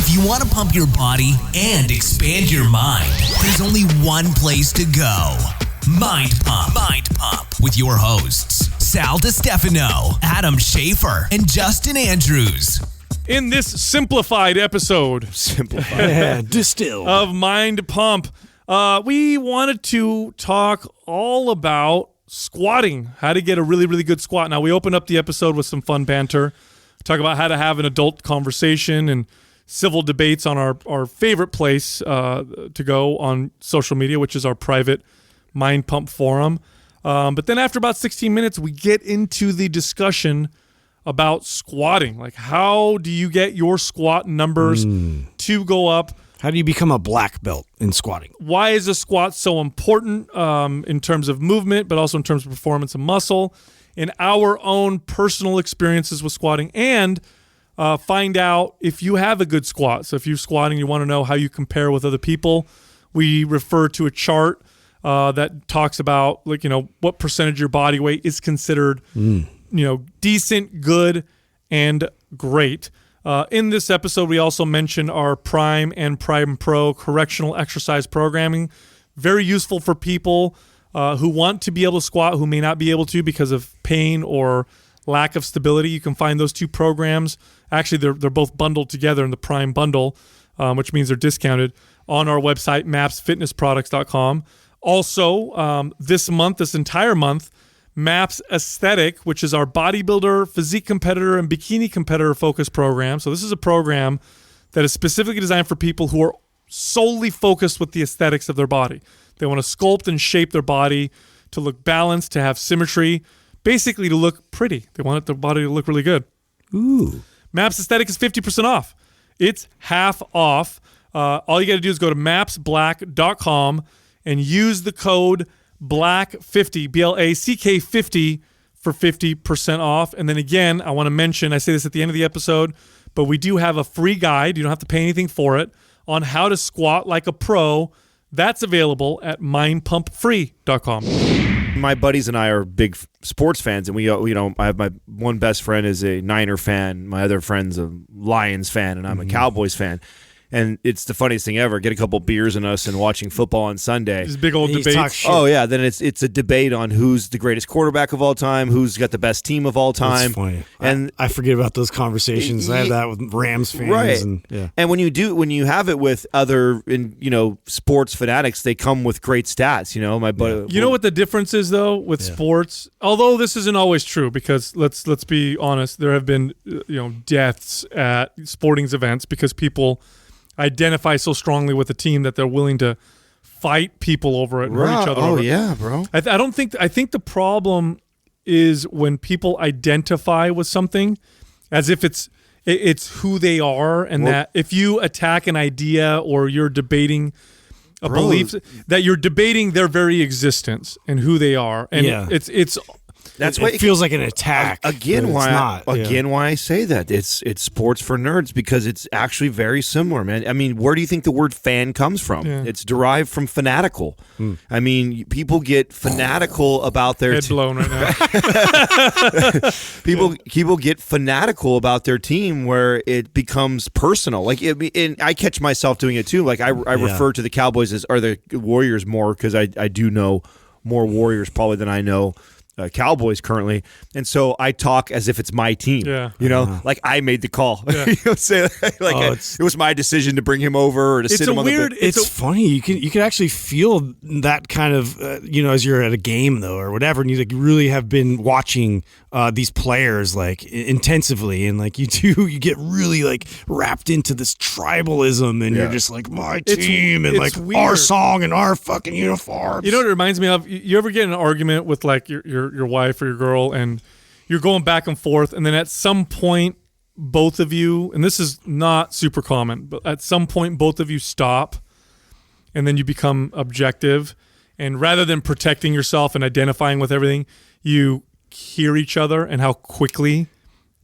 If you want to pump your body and expand your mind, there's only one place to go. Mind Pump. Mind Pump with your hosts, Sal DiStefano, Adam Schaefer, and Justin Andrews. In this simplified episode distilled of Mind Pump, we wanted to talk all about squatting, how to get a really, really good squat. Now, we opened up the episode with some fun banter, talk about how to have an adult conversation and civil debates on our favorite place to go on social media, which is our private Mind Pump forum. But then after about 16 minutes, we get into the discussion about squatting. Like, how do you get your squat numbers to go up? How do you become a black belt in squatting? Why is a squat so important in terms of movement, but also in terms of performance and muscle, in our own personal experiences with squatting, and find out if you have a good squat. So if you're squatting, you want to know how you compare with other people. We refer to a chart that talks about, like, what percentage of your body weight is considered, decent, good, and great. In this episode, we also mentioned our Prime and Prime Pro correctional exercise programming. Very useful for people who want to be able to squat, who may not be able to because of pain or lack of stability. You can find those two programs. Actually, they're both bundled together in the Prime bundle, which means they're discounted on our website, mapsfitnessproducts.com. Also, this entire month, MAPS Aesthetic, which is our bodybuilder, physique competitor, and bikini competitor focused program. So this is a program that is specifically designed for people who are solely focused with the aesthetics of their body. They want to sculpt and shape their body to look balanced, to have symmetry, basically to look pretty. They want their body to look really good. Ooh. MAPS Aesthetic is 50% off. It's half off. All you got to do is go to mapsblack.com and use the code BLACK50, BLACK50 for 50% off. And then again, I want to mention, I say this at the end of the episode, but we do have a free guide. You don't have to pay anything for it on how to squat like a pro. That's available at mindpumpfree.com. My buddies and I are big sports fans, and we, I have my one best friend is a Niner fan. My other friend's a Lions fan, and I'm a Cowboys fan. And it's the funniest thing ever. Get a couple beers in us and watching football on Sunday. These big old debates. Oh, yeah. Then it's a debate on who's the greatest quarterback of all time, who's got the best team of all time. That's funny. And I forget about those conversations. I have that with Rams fans. Right. And when you have it with other sports fanatics, they come with great stats. My buddy. You know what the difference is, though, with sports? Although this isn't always true, because let's be honest, there have been deaths at sporting events because people identify so strongly with a team that they're willing to fight people over it, hurt each other over it. Yeah, bro. I think the problem is when people identify with something as if it's who they are, and that if you attack an idea or you're debating a belief, that you're debating their very existence and who they are. And it's that's why it feels like an attack. Why I say that it's sports for nerds, because it's actually very similar, man. I mean, where do you think the word fan comes from? Yeah. It's derived from fanatical. I mean, people get fanatical about their head blown right now. People get fanatical about their team where it becomes personal. Like, and I catch myself doing it too. Like I refer to the Cowboys or the Warriors more, because I do know more Warriors probably than I know Cowboys currently, and so I talk as if it's my team. Like I made the call. Yeah. You know what I'm saying? It was my decision to bring him over or to sit him on the bench. It's funny. You can actually feel that kind of as you're at a game though or whatever, and you really have been watching these players like intensively, and like you get really like wrapped into this tribalism, and you're just like my team and like weird. Our song and our fucking uniforms. You know what it reminds me of? You ever get in an argument with like your wife or your girl, and you're going back and forth, and then at some point both of you, and this is not super common, but at some point both of you stop, and then you become objective, and rather than protecting yourself and identifying with everything, you hear each other and how quickly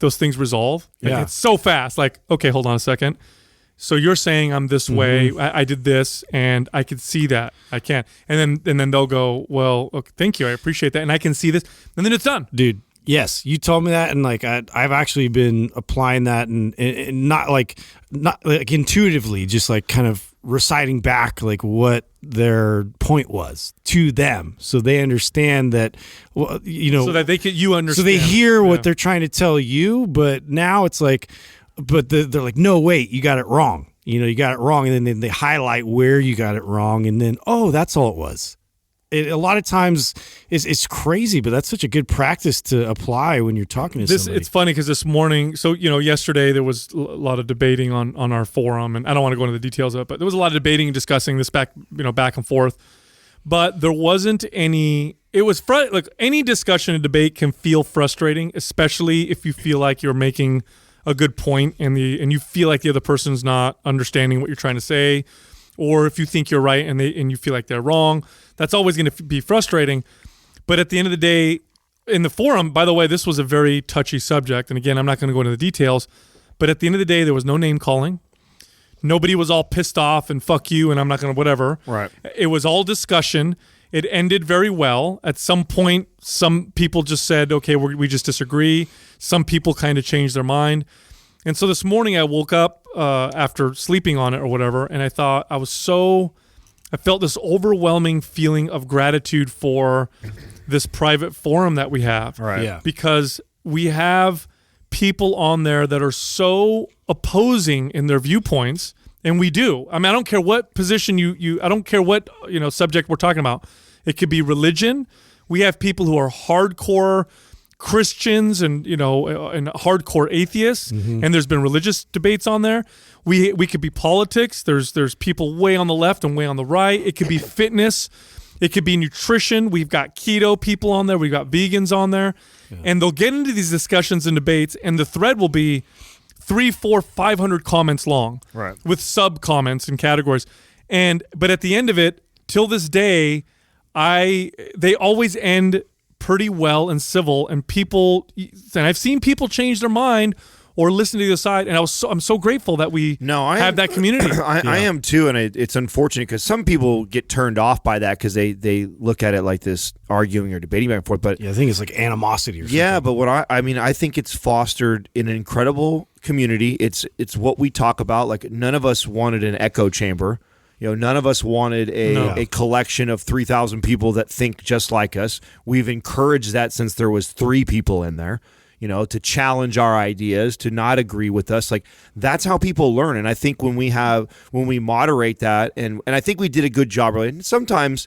those things resolve. Like, it's so fast. Like, okay, hold on a second. So you're saying I'm this way. I did this, and I could see that. I can't. And then they'll go, well, okay, thank you. I appreciate that. And I can see this. And then it's done. Dude, Yes, you told me that, and like I've actually been applying that, and not like intuitively, just like kind of reciting back like what their point was to them, so they understand that, well, so that you understand, so they hear what they're trying to tell you. But now it's like, but they're like, no, wait, you got it wrong. You got it wrong, and then they highlight where you got it wrong, and then that's all it was. A lot of times it's crazy, but that's such a good practice to apply when you're talking to somebody. It's funny because this morning, so yesterday there was a lot of debating on our forum, and I don't want to go into the details of it, but there was a lot of debating and discussing this back and forth. But there wasn't any. It was like any discussion and debate can feel frustrating, especially if you feel like you're making a good point and you feel like the other person's not understanding what you're trying to say, or if you think you're right and you feel like they're wrong. That's always going to be frustrating. But at the end of the day, in the forum, by the way, this was a very touchy subject. And again, I'm not going to go into the details. But at the end of the day, there was no name calling. Nobody was all pissed off and fuck you and I'm not going to whatever. Right. It was all discussion. It ended very well. At some point, some people just said, okay, we just disagree. Some people kind of changed their mind. And so this morning I woke up after sleeping on it or whatever, and I thought I felt this overwhelming feeling of gratitude for this private forum that we have. Right. Yeah. Because we have people on there that are so opposing in their viewpoints, and we do. I mean, I don't care what position I don't care what subject we're talking about. It could be religion. We have people who are hardcore Christians and and hardcore atheists, and there's been religious debates on there. We could be politics. There's people way on the left and way on the right. It could be fitness. It could be nutrition. We've got keto people on there. We've got vegans on there, and they'll get into these discussions and debates, and the thread will be 300, 400, 500 comments long, right, with sub comments and categories. But at the end of it, till this day, they always end pretty well and civil, and I've seen people change their mind or listen to the other side, and I'm so grateful that we have that community. I am too, and it's unfortunate because some people get turned off by that because they look at it like this arguing or debating back and forth. But I think it's like animosity or something. Yeah, but I think it's fostered an incredible community. It's what we talk about. Like, none of us wanted an echo chamber. None of us wanted a collection of 3,000 people that think just like us. We've encouraged that since there was 3 people in there, to challenge our ideas, to not agree with us. Like, that's how people learn. And I think when we moderate that, and I think we did a good job. Really. And sometimes,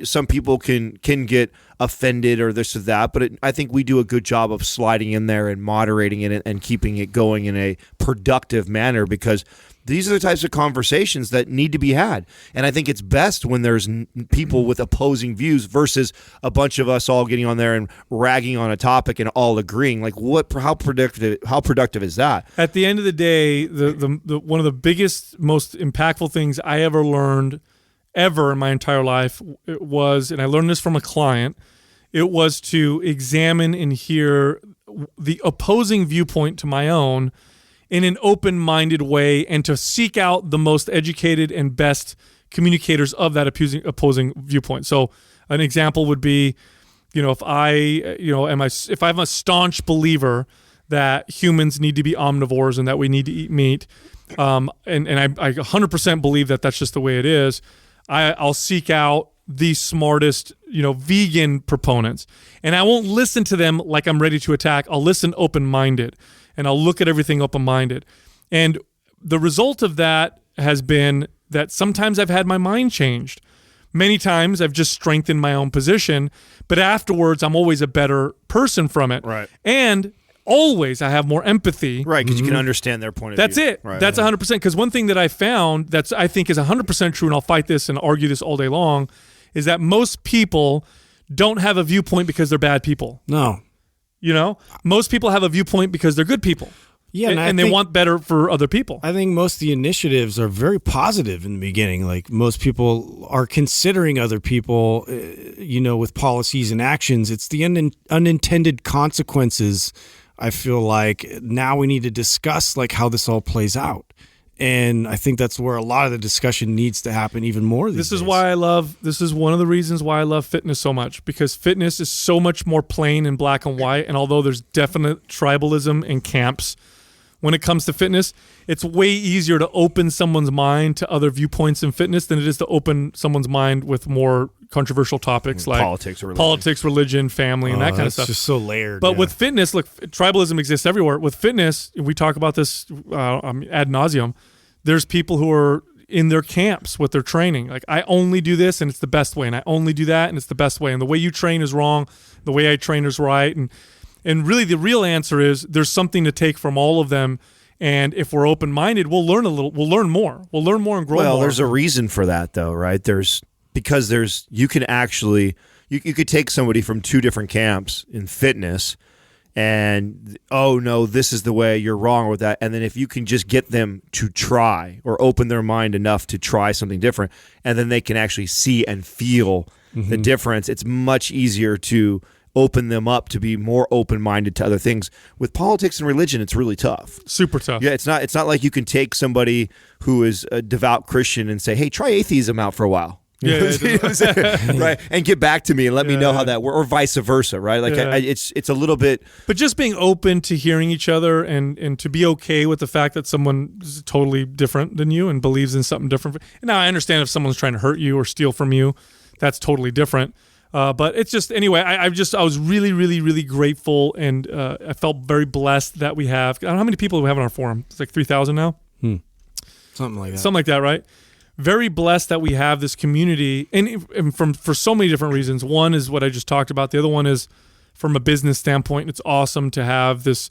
some people can get offended or this or that, but I think we do a good job of sliding in there and moderating it and keeping it going in a productive manner, because these are the types of conversations that need to be had. And I think it's best when there's people with opposing views versus a bunch of us all getting on there and ragging on a topic and all agreeing. Like, how productive is that? At the end of the day, the one of the biggest, most impactful things I ever learned ever in my entire life was, and I learned this from a client, it was to examine and hear the opposing viewpoint to my own in an open-minded way, and to seek out the most educated and best communicators of that opposing viewpoint. So an example would be, if I'm a staunch believer that humans need to be omnivores and that we need to eat meat, and I 100% believe that that's just the way it is, I'll seek out the smartest, vegan proponents, and I won't listen to them like I'm ready to attack. I'll listen open-minded, and I'll look at everything open-minded. And the result of that has been that sometimes I've had my mind changed. Many times I've just strengthened my own position, but afterwards I'm always a better person from it. Right. And always I have more empathy. Right, because you can understand their point of That's view. it. Right. That's 100%. Because one thing that I found that's I think is 100% true, and I'll fight this and argue this all day long, is that most people don't have a viewpoint because they're bad people. No. Most people have a viewpoint because they're good people. Yeah, and they want better for other people. I think most of the initiatives are very positive in the beginning. Like, most people are considering other people, with policies and actions. It's the unintended consequences. I feel like now we need to discuss like how this all plays out. And I think that's where a lot of the discussion needs to happen even more these This is days. this is one of the reasons why I love fitness so much, because fitness is so much more plain and black and white. And although there's definite tribalism in camps, when it comes to fitness, it's way easier to open someone's mind to other viewpoints in fitness than it is to open someone's mind with more controversial topics like politics, religion, family, and that kind of stuff. It's just so layered. But with fitness, look, tribalism exists everywhere. With fitness, we talk about this ad nauseum. There's people who are in their camps with their training. Like, I only do this and it's the best way, and I only do that and it's the best way. And the way you train is wrong. The way I train is right. And really, the real answer is there's something to take from all of them. And if we're open-minded, we'll learn more. We'll learn more and grow more. Well, there's a reason for that, though, right? You can actually, you could take somebody from two different camps in fitness and, oh, no, this is the way, you're wrong with that. And then if you can just get them to try or open their mind enough to try something different, and then they can actually see and feel the difference, it's much easier to open them up to be more open-minded to other things. With politics and religion, it's really tough. Super tough. Yeah, it's not like you can take somebody who is a devout Christian and say, hey, try atheism out for a while. Yeah, right, and get back to me and let me know how that works, or vice versa, right? Like, it's a little bit. But just being open to hearing each other and to be okay with the fact that someone is totally different than you and believes in something different. Now, I understand if someone's trying to hurt you or steal from you, that's totally different. But it's just, anyway, I was really, really, really grateful, and I felt very blessed that we have. I don't know how many people we have on our forum. It's like 3,000 now. Something like that. Something like that, right? Very blessed that we have this community, and for so many different reasons. One is what I just talked about. The other one is from a business standpoint. It's awesome to have this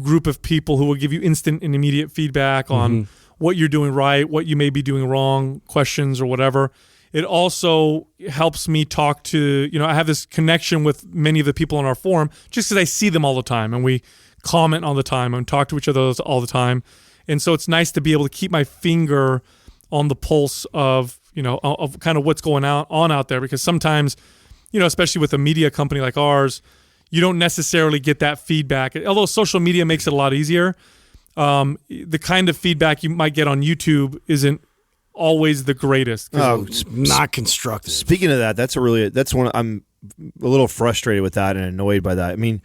group of people who will give you instant and immediate feedback on what you're doing right, what you may be doing wrong, questions or whatever. It also helps me talk to, I have this connection with many of the people on our forum just because I see them all the time and we comment all the time and talk to each other all the time. And so it's nice to be able to keep my finger on the pulse of kind of what's going on out there, because sometimes, especially with a media company like ours, you don't necessarily get that feedback. Although social media makes it a lot easier, the kind of feedback you might get on YouTube isn't always the greatest. It's not constructive. Speaking of that, that's one I'm a little frustrated with that and annoyed by that. I mean,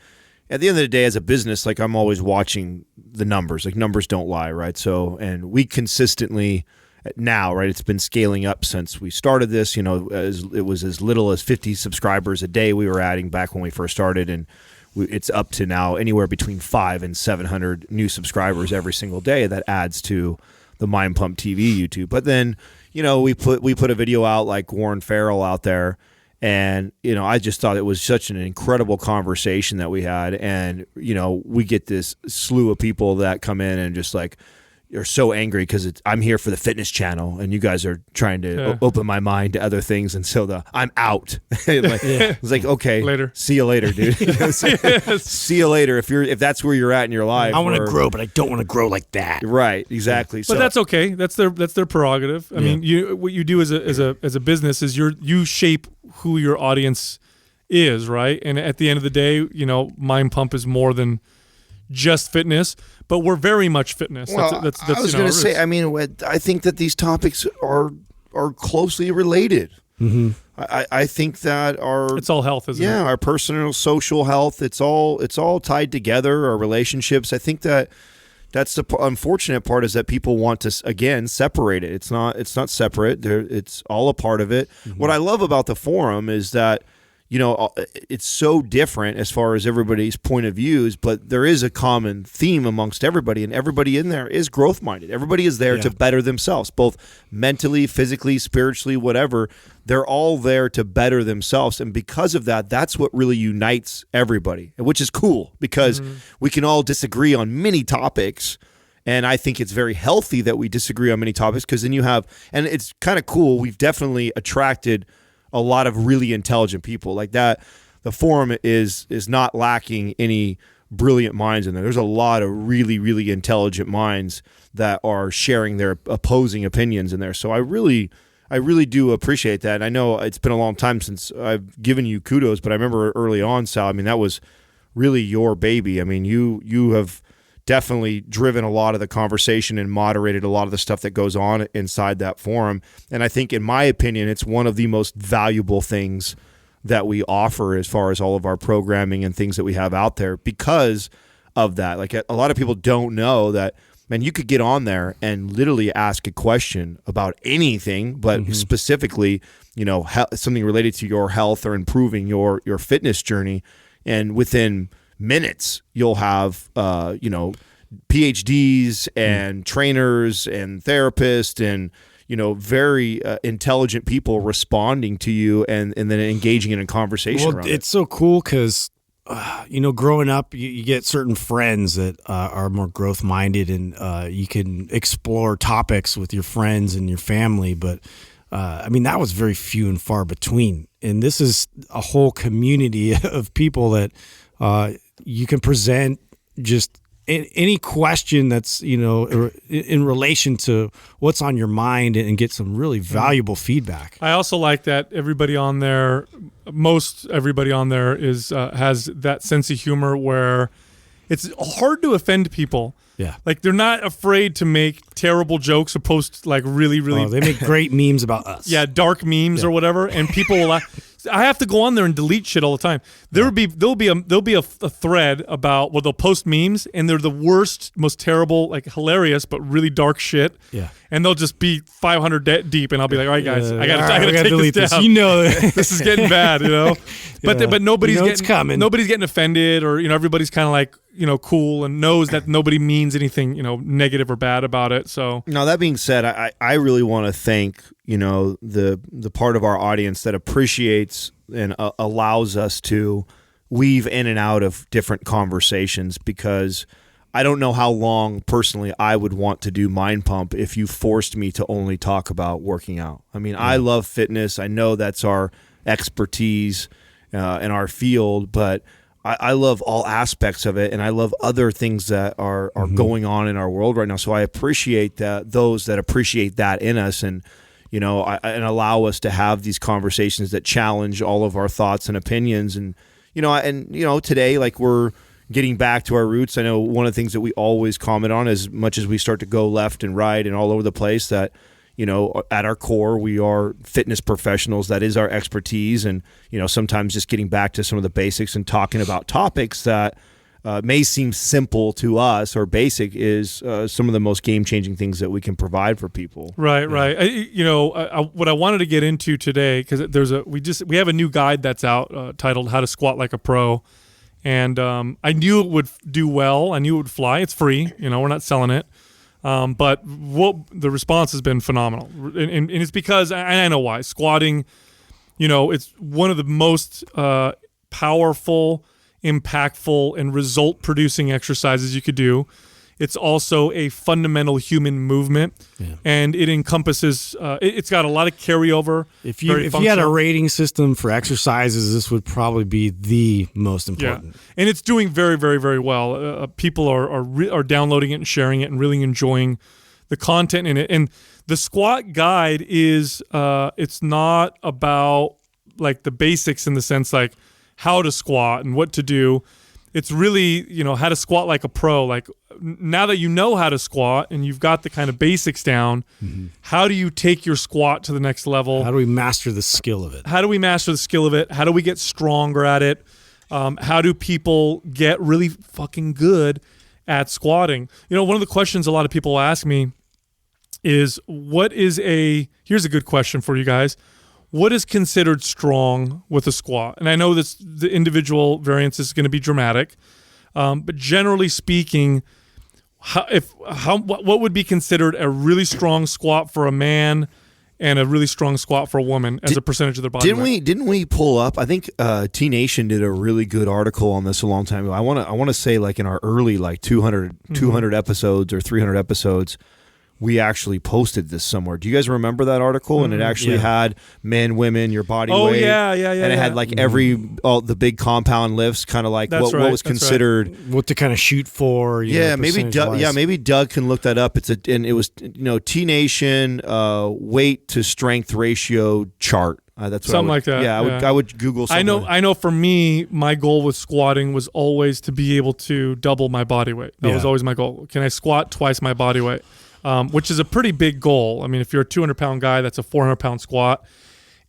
at the end of the day, as a business, like, I'm always watching the numbers. Like, numbers don't lie, right? So, and we consistently now, right, it's been scaling up since we started this. It was as little as 50 subscribers a day we were adding back when we first started, and it's up to now anywhere between 500 and 700 new subscribers every single day. That adds to the Mind Pump TV YouTube. But then, we put a video out like Warren Farrell out there, and I just thought it was such an incredible conversation that we had, and we get this slew of people that come in and just like, you're so angry because I'm here for the fitness channel and you guys are trying to open my mind to other things, and so I'm out. It's like, okay, later. See you later, dude. See you later if that's where you're at in your life. I want to grow, but I don't want to grow like that. Right, exactly. But that's okay. That's their prerogative. I mean, what you do as a business is you shape who your audience is, right? And at the end of the day, Mind Pump is more than just fitness, but we're very much fitness. Well, that's I was going to say, I mean, I think that these topics are closely related. I think that it's all health, isn't it? Yeah, our personal, social health. It's all tied together. Our relationships. I think that's the unfortunate part, is that people want to again separate it. It's not separate. It's all a part of it. What I love about the forum is that, it's so different as far as everybody's point of views, but there is a common theme amongst everybody, and everybody in there is growth-minded. Everybody is there to better themselves, both mentally, physically, spiritually, whatever. They're all there to better themselves, and because of that, that's what really unites everybody, which is cool, because we can all disagree on many topics, and I think it's very healthy that we disagree on many topics, because then you have, and it's kind of cool, we've definitely attracted a lot of really intelligent people like that. The forum is not lacking any brilliant minds in there. There's a lot of really, really intelligent minds that are sharing their opposing opinions in there. So I really do appreciate that. And I know it's been a long time since I've given you kudos, but I remember early on, Sal, I mean, that was really your baby. I mean, you have definitely driven a lot of the conversation and moderated a lot of the stuff that goes on inside that forum. And I think, in my opinion, it's one of the most valuable things that we offer as far as all of our programming and things that we have out there because of that. Like, a lot of people don't know that, man, you could get on there and literally ask a question about anything, but specifically, something related to your health or improving your fitness journey. And within minutes, you'll have, PhDs and trainers and therapists and, very intelligent people responding to you and then engaging in a conversation around it. It's so cool because, growing up, you get certain friends that are more growth-minded, and you can explore topics with your friends and your family. But, that was very few and far between. And this is a whole community of people that you can present just any question that's, in relation to what's on your mind and get some really valuable feedback. I also like that most everybody on there has that sense of humor where it's hard to offend people. Yeah. Like, they're not afraid to make terrible jokes or post like really. They make great memes about us. Yeah, dark memes or whatever, and people will laugh. I have to go on there and delete shit all the time. There'll be a thread about they'll post memes, and they're the worst, most terrible, like hilarious but really dark shit. Yeah. And they'll just be 500 deep, and I'll be like, all right, guys, I gotta take delete this down. This is getting bad, But nobody's it's coming. Nobody's getting offended, or everybody's kind of like cool and knows that nobody means anything negative or bad about it. So now, that being said, I really want to thank the part of our audience that appreciates and allows us to weave in and out of different conversations, because I don't know how long personally I would want to do Mind Pump if you forced me to only talk about working out. I love fitness. I know that's our expertise in our field, but I love all aspects of it, and I love other things that are going on in our world right now. So I appreciate those that appreciate that in us, and and allow us to have these conversations that challenge all of our thoughts and opinions. And today, like, we're getting back to our roots. I know one of the things that we always comment on, as much as we start to go left and right and all over the place, that at our core, we are fitness professionals. That is our expertise. And, sometimes just getting back to some of the basics and talking about topics that may seem simple to us or basic is some of the most game-changing things that we can provide for people. Right. What I wanted to get into today, because we have a new guide that's out titled "How to Squat Like a Pro," and I knew it would do well. I knew it would fly. It's free. We're not selling it. But the response has been phenomenal, and it's because I know why. Squatting, it's one of the most powerful, impactful, and result-producing exercises you could do. It's also a fundamental human movement, and it encompasses. It's got a lot of carryover. If you had a rating system for exercises, this would probably be the most important. Yeah. And it's doing very, very, very well. People are downloading it and sharing it and really enjoying the content in it. And the squat guide is it's not about like the basics in the sense like how to squat and what to do. It's really, how to squat like a pro. Like, now that you know how to squat and you've got the kind of basics down, how do you take your squat to the next level? How do we master the skill of it? How do we get stronger at it? How do people get really fucking good at squatting? One of the questions a lot of people ask me is, here's a good question for you guys. What is considered strong with a squat? And I know the individual variance is going to be dramatic, but generally speaking, what would be considered a really strong squat for a man and a really strong squat for a woman as a percentage of their body weight? Didn't we pull up? I think T Nation did a really good article on this a long time ago. I want to say, like, in our early 200 episodes or 300 episodes, we actually posted this somewhere. Do you guys remember that article? And it actually had men, women, your body weight. Oh, yeah. And it had like all the big compound lifts, kind of like what was considered. What to kind of shoot for. Maybe Doug can look that up. It was T Nation weight to strength ratio chart. That's what something like that. Yeah, I would Google something. I know for me, my goal with squatting was always to be able to double my body weight. That was always my goal. Can I squat twice my body weight? Which is a pretty big goal. I mean, if you're a 200-pound guy, that's a 400-pound squat.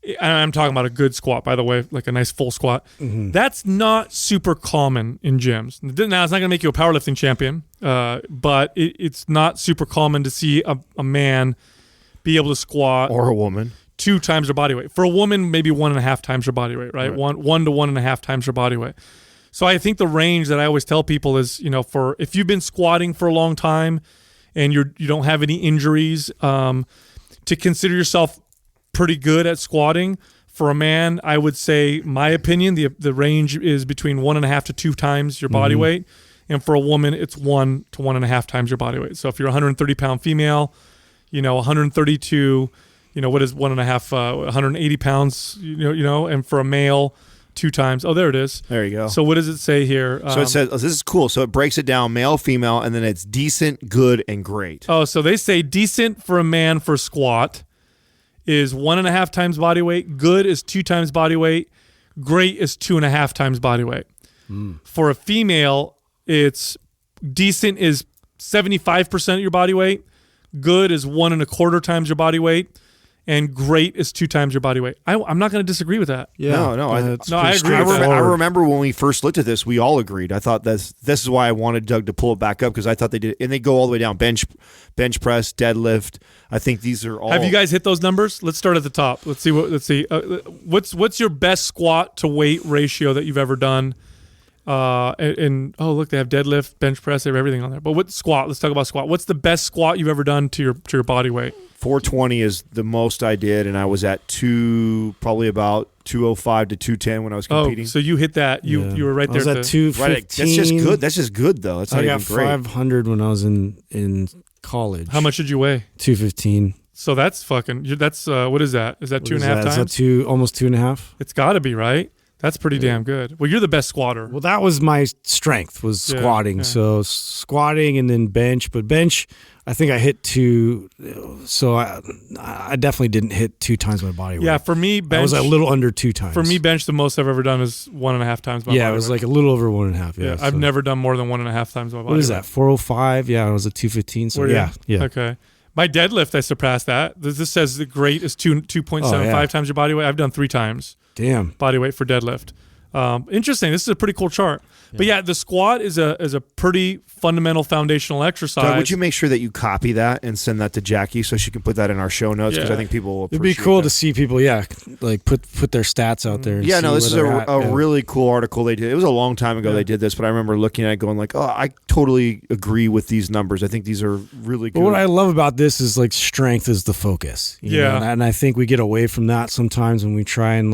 And I'm talking about a good squat, by the way, like a nice full squat. Mm-hmm. That's not super common in gyms. Now, it's not going to make you a powerlifting champion, but it's not super common to see a man be able to squat. Or a woman. 2 times their body weight. For a woman, maybe 1.5 times your body weight, right? 1 to 1.5 times your body weight. So I think the range that I always tell people is, for if you've been squatting for a long time and you don't have any injuries, to consider yourself pretty good at squatting. For a man, I would say, my opinion, the range is between 1.5 to 2 times your body weight. And for a woman, it's 1 to 1.5 times your body weight. So if you're a 130-pound female, 132, what is 1.5, 180 pounds, and for a male, 2 times. Oh, there it is. There you go. So what does it say here? So it says, this is cool. So it breaks it down, male, female, and then it's decent, good, and great. Oh, so they say decent for a man for squat is 1.5 times body weight. Good is 2 times body weight. Great is 2.5 times body weight. For a female, it's decent is 75% of your body weight. Good is 1.25 times your body weight. And great is 2 times your body weight. I'm not going to disagree with that. Yeah. No, I agree with that. I remember when we first looked at this, we all agreed. I thought this is why I wanted Doug to pull it back up, because I thought they did, and they go all the way down: bench press, deadlift. I think these are all. Have you guys hit those numbers? Let's start at the top. Let's see. What's your best squat to weight ratio that you've ever done? And look, they have deadlift, bench press, they have everything on there. But what squat? Let's talk about squat. What's the best squat you've ever done to your body weight? 420 is the most I did, and I was at probably about 205 to 210 when I was competing. Oh, so you hit that. You were right there. I was at 215. That's just good. That's just good, though. That's not even great. I got 500 when I was in college. How much did you weigh? 215. So that's fucking. That's what is that? Is that 2.5 times? Is that almost 2.5? It's got to be, right? That's pretty damn good. Well, you're the best squatter. Well, that was my strength, was squatting. Yeah. So squatting and then bench. But bench, I think I hit 2. So I definitely didn't hit 2 times my body weight. Yeah, for me, bench. I was a little under 2 times. For me, bench, the most I've ever done is 1.5 times my body weight. Yeah, it was like a little over 1.5. Yeah, I've never done more than 1.5 times my body weight. What is that, 405? Yeah, I was at 215. So yeah. Okay. My deadlift, I surpassed that. This says the great is 2.75 times your body weight. I've done 3 times. Damn. Body weight for deadlift. Interesting. This is a pretty cool chart. Yeah. But yeah, the squat is a pretty fundamental foundational exercise. Doug, would you make sure that you copy that and send that to Jackie so she can put that in our show notes? Because I think people will appreciate it. It'd be cool to see people, like put their stats out there. Yeah, no, this is a really cool article they did. It was a long time ago they did this, but I remember looking at it going like, oh, I totally agree with these numbers. I think these are really good. But what I love about this is like strength is the focus. You know? And I think we get away from that sometimes when we try and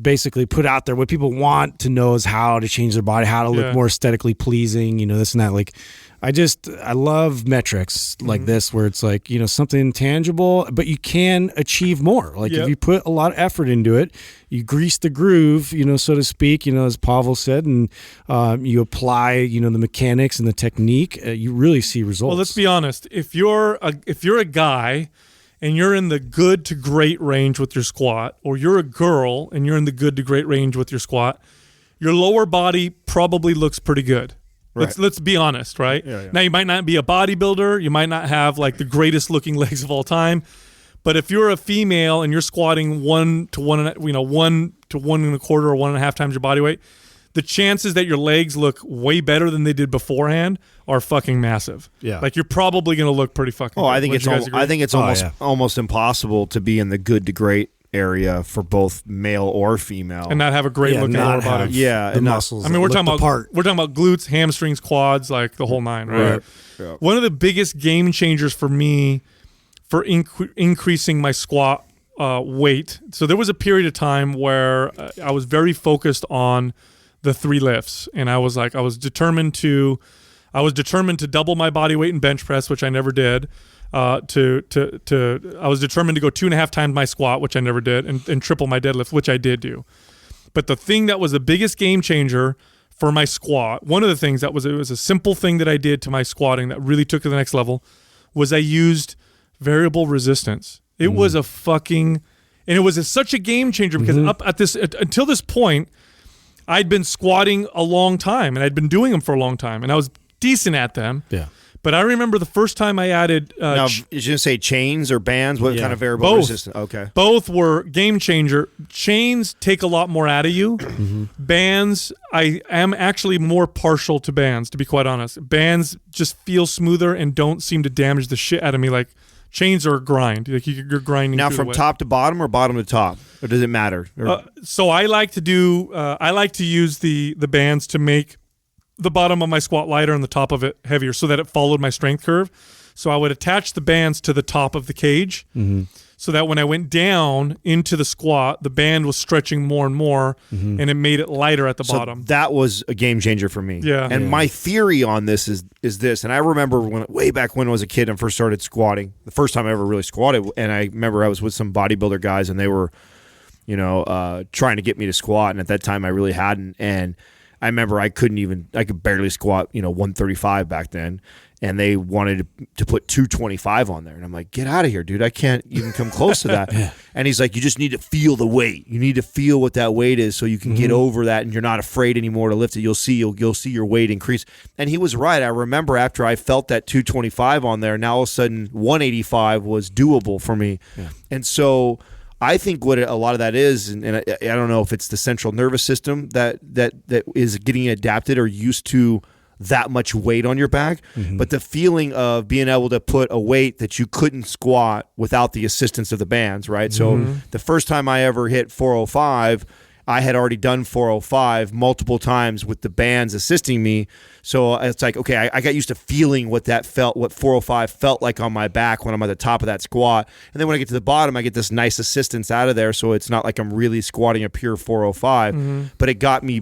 basically put out there what people want to know is how to change their body, how to look more aesthetically pleasing, this and that. Like, I love metrics like this where it's like, something tangible, but you can achieve more. Like if you put a lot of effort into it, you grease the groove, so to speak, as Pavel said, and you apply, the mechanics and the technique, you really see results. Well, let's be honest. If you're a guy and you're in the good to great range with your squat, or you're a girl and you're in the good to great range with your squat, your lower body probably looks pretty good. Right. Let's be honest, right? Yeah. Now, you might not be a bodybuilder. You might not have like the greatest looking legs of all time. But if you're a female and you're squatting 1 to 1.25 or 1.5 times your body weight, the chances that your legs look way better than they did beforehand are fucking massive. Yeah, like you're probably going to look pretty fucking. Oh, good. I think it's almost impossible to be in the good to great area for both male or female and not have a great looking lower body. Yeah, the muscles. I mean, we're talking about glutes, hamstrings, quads, like the whole nine, right? Yeah. One of the biggest game changers for me for increasing my squat weight. So there was a period of time where I was very focused on the 3 lifts, and I was determined to double my body weight in bench press, which I never did. I was determined to go 2.5 times my squat, which I never did, and triple my deadlift, which I did do. But the thing that was the biggest game changer for my squat, one of the things it was a simple thing that I did to my squatting that really took it to the next level, was I used variable resistance. It was And it was such a game changer because until this point, I'd been squatting a long time and I'd been doing them for a long time and I was decent at them. Yeah. But I remember the first time I added... now, did you just say chains or bands? What kind of variable both. resistance? Okay. Both were game changer. Chains take a lot more out of you. Bands, I am actually more partial to bands, to be quite honest. Bands just feel smoother and don't seem to damage the shit out of me. Like chains are a grind. Like you're grinding. Now, through from the top to bottom or bottom to top? Or does it matter? So I like to do... I like to use the bands to make the bottom of my squat lighter and the top of it heavier so that it followed my strength curve. So I would attach the bands to the top of the cage so that when I went down into the squat, the band was stretching more and more and it made it lighter at the bottom. That was a game changer for me. Yeah. And my theory on this is this, and I remember way back when I was a kid and first started squatting, the first time I ever really squatted, and I remember I was with some bodybuilder guys and they were, trying to get me to squat, and at that time I really hadn't, and I remember I could barely squat, 135 back then, and they wanted to put 225 on there. And I'm like, get out of here, dude. I can't even come close to that. And he's like, you just need to feel the weight. You need to feel what that weight is so you can get over that and you're not afraid anymore to lift it. You'll see your weight increase. And he was right. I remember after I felt that 225 on there, now all of a sudden 185 was doable for me. Yeah. And so I think what a lot of that is, and I don't know if it's the central nervous system that is getting adapted or used to that much weight on your back, but the feeling of being able to put a weight that you couldn't squat without the assistance of the bands, right? So the first time I ever hit 405, I had already done 405 multiple times with the bands assisting me. So it's like, okay, I got used to feeling what 405 felt like on my back when I'm at the top of that squat. And then when I get to the bottom, I get this nice assistance out of there. So it's not like I'm really squatting a pure 405, but it got me,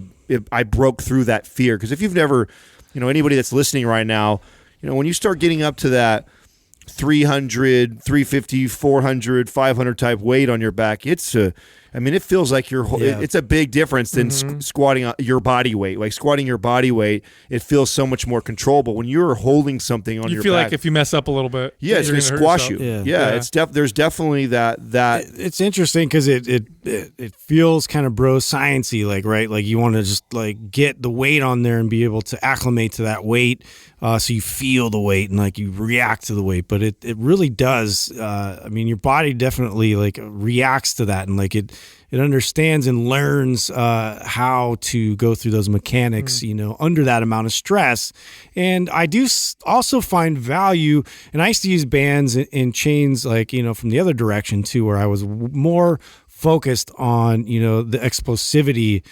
I broke through that fear. Because if you've never, anybody that's listening right now, when you start getting up to that 300, 350, 400, 500 type weight on your back, it feels like it's a big difference than squatting your body weight. Like squatting your body weight, it feels so much more controllable. When you're holding something on your back, you feel like if you mess up a little bit, it's going to squash you. It's there's definitely that. It's interesting because it feels kind of bro sciencey, like, right? Like you want to just like get the weight on there and be able to acclimate to that weight. So you feel the weight and like you react to the weight, but it really does. Your body definitely like reacts to that, and like it understands and learns how to go through those mechanics, under that amount of stress. And I do also find value, and I used to use bands and chains like, from the other direction too, where I was more focused on, the explosivity,